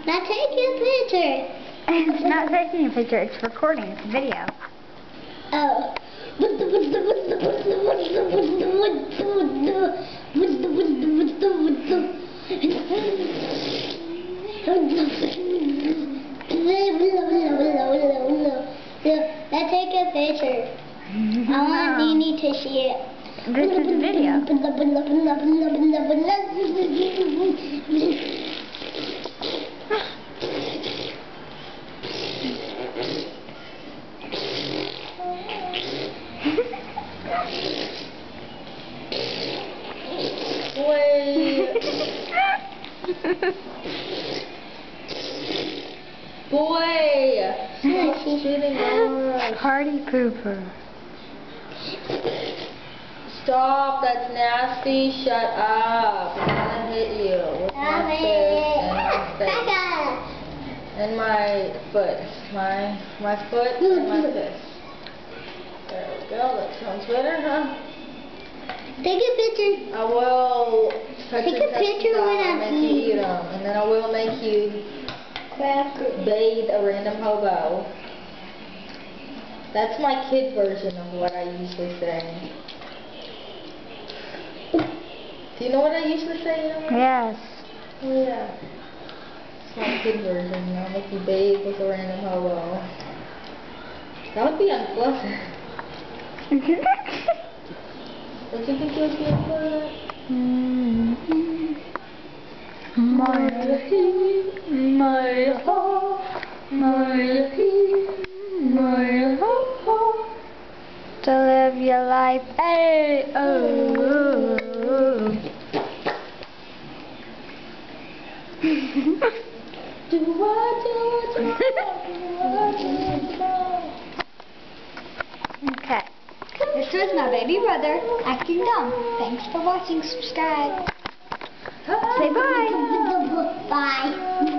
Now take your picture. It's not taking a picture, it's recording, it's a video. Oh. Now take a picture. I want Nene to see it. This is a video. Boy! Stop shooting us. Party pooper. Stop, that's nasty. Shut up. I'm gonna hit you with my fist and my face. And my foot. My foot and my fist. There we go. That sounds better, huh? Take a picture. I will touch Take your a picture testicles when I and make you eat them. And then I will make you bathe a random hobo. That's my kid version of what I usually say. Do you know what I usually say? Yes. Oh yeah. It's my kid version. I'll make you bathe with a random hobo. That would be unpleasant. Don't you think it would be unpleasant? My to live your life, hey, oh. Okay. This was my baby brother acting dumb. Thanks for watching. Subscribe. Say bye. Bye.